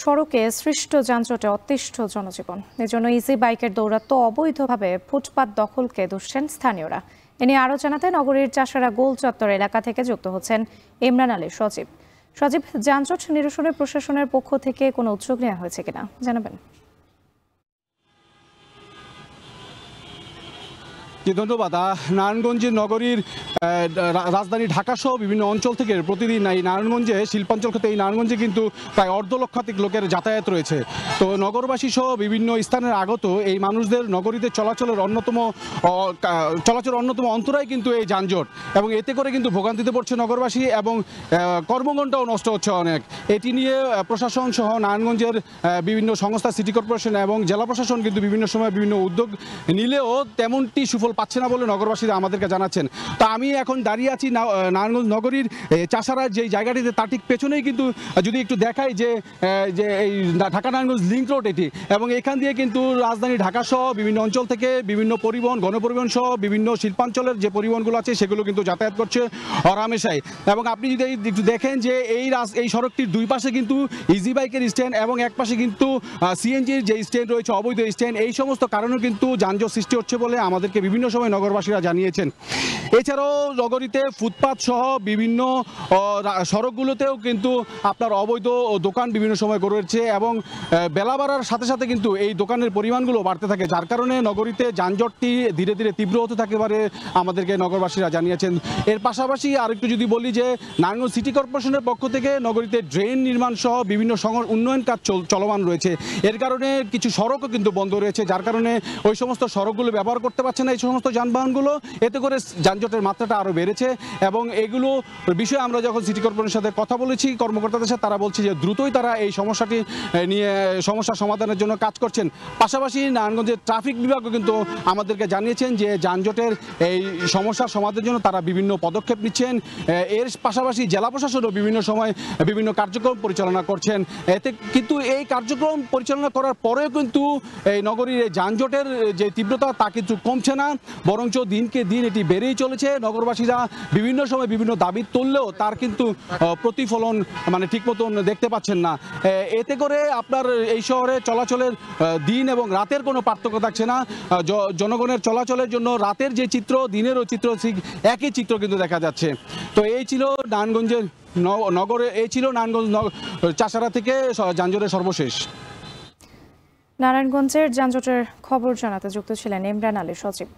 সড়কে সৃষ্ট যানজটে অতিষ্ঠ জনজীবন। এজন্য ইজি বাইকের দৌরাত্ম্য অবৈধভাবে ফুটপাত দখলকে দুষছেন স্থানীয়রা। এ নিয়ে আরও জানাতে নগরীর চাষারা গোল চত্বর এলাকা থেকে যুক্ত হচ্ছেন ইমরান আলী সজীব। সজীব, যানজট নিরসনে প্রশাসনের পক্ষ থেকে কোনো উদ্যোগ নেওয়া হয়েছে কিনা জানাবেন? ধন্যবাদ। নারায়ণগঞ্জের নগরীর রাজধানী ঢাকা সহ বিভিন্ন অঞ্চল থেকে প্রতিদিন এই নারায়ণগঞ্জে শিল্পাঞ্চল ক্ষেত্রে এই নারায়ণগঞ্জে কিন্তু প্রায় অর্ধলক্ষাধিক লোকের যাতায়াত রয়েছে। তো নগরবাসী সহ বিভিন্ন স্থানের আগত এই মানুষদের নগরীতে চলাচলের অন্যতম অন্তরায় কিন্তু এই যানজট, এবং এতে করে কিন্তু ভোগান্তিতে পড়ছে নগরবাসী এবং কর্মঘণ্টাও নষ্ট হচ্ছে অনেক। এটি নিয়ে প্রশাসন সহ নারায়ণগঞ্জের বিভিন্ন সংস্থা, সিটি কর্পোরেশন এবং জেলা প্রশাসন কিন্তু বিভিন্ন সময় বিভিন্ন উদ্যোগ নিলেও তেমনটি সুফল পাচ্ছে না বলে নগরবাসীরা আমাদেরকে জানাচ্ছেন। তো আমি এখন দাঁড়িয়ে আছি নারায়ণগঞ্জ নগরীর চাষারা যে জায়গাটিতে, তার ঠিক পেছনেই কিন্তু যদি একটু দেখাই যে এই ঢাকা নারায়ণগঞ্জ লিঙ্ক রোড এটি, এবং এখান দিয়ে কিন্তু রাজধানী ঢাকা সহ বিভিন্ন অঞ্চল থেকে বিভিন্ন পরিবহন, গণপরিবহন সহ বিভিন্ন শিল্পাঞ্চলের যে পরিবহনগুলো আছে সেগুলো কিন্তু যাতায়াত করছে অরামেশাই। এবং আপনি যদি একটু দেখেন যে এই সড়কটির দুই পাশে কিন্তু ইজি বাইকের স্ট্যান্ড এবং এক পাশে কিন্তু সিএনজির যে স্ট্যান্ড রয়েছে, অবৈধ স্ট্যান্ড, এই সমস্ত কারণেও কিন্তু যানজট সৃষ্টি হচ্ছে বলে আমাদেরকে বিভিন্ন সময় নগরবাসীরা জানিয়েছেন। এছাড়াও নগরীতে ফুটপাত সহ বিভিন্ন সড়কগুলোতেও কিন্তু আপনার অবৈধ দোকান বিভিন্ন সময় গড়ে উঠছে, এবং বেলা বাড়ার সাথে সাথে কিন্তু এই দোকানের পরিমাণগুলো বাড়তে থাকে, যার কারণে নগরীতে যানজটটি ধীরে ধীরে তীব্র হতে থাকে বলে আমাদেরকে নগরবাসীরা জানিয়েছেন। এর পাশাপাশি আরেকটু যদি বলি যে নারায়ণগঞ্জ সিটি কর্পোরেশনের পক্ষ থেকে নগরীতে ড্রেন নির্মাণ সহ বিভিন্ন উন্নয়ন কাজ চলমান রয়েছে। এর কারণে কিছু সড়কও কিন্তু বন্ধ রয়েছে, যার কারণে ওই সমস্ত সড়কগুলো ব্যবহার করতে পারছে না এই সমস্ত যানবাহনগুলো। এতে করে যানজটের মাত্রাটা আরও বেড়েছে, এবং এগুলো বিষয়ে আমরা যখন সিটি কর্পোরেশনের সাথে কথা বলেছি, কর্মকর্তাদের সাথে, তারা বলছে যে দ্রুতই তারা এই সমস্যাটি নিয়ে সমস্যা সমাধানের জন্য কাজ করছেন। পাশাপাশি নারায়ণগঞ্জের ট্রাফিক বিভাগও কিন্তু আমাদেরকে জানিয়েছেন যে যানজটের এই সমস্যার সমাধানের জন্য তারা বিভিন্ন পদক্ষেপ নিচ্ছেন। এর পাশাপাশি জেলা প্রশাসনও বিভিন্ন সময় বিভিন্ন কার্যক্রম পরিচালনা করছেন। এতে কিন্তু এই কার্যক্রম পরিচালনা করার পরেও কিন্তু এই নগরীর যানজটের যে তীব্রতা তা কিন্তু কমছে না, বরঞ্চ দিনকে দিন এটি বেড়েই চলেছে। নগরবাসীরা বিভিন্ন সময় বিভিন্ন দাবি তুললেও তার কিন্তু প্রতিফলন ঠিক মতন দেখতে পাচ্ছেন না। এতে করে আপনার এই শহরে চলাচলের দিন এবং রাতের কোনো পার্থক্য থাকছে না। জনগণের চলাচলের জন্য রাতের যে চিত্র, দিনেরও চিত্র ঠিক একই চিত্র কিন্তু দেখা যাচ্ছে। তো এই ছিল নারায়ণগঞ্জের নারায়ণগঞ্জ চাষারা থেকে যানজটের সর্বশেষ। নারায়ণগঞ্জের যানজটের খবর জানাতে যুক্ত ছিলেন ইমরান আলী সজীব।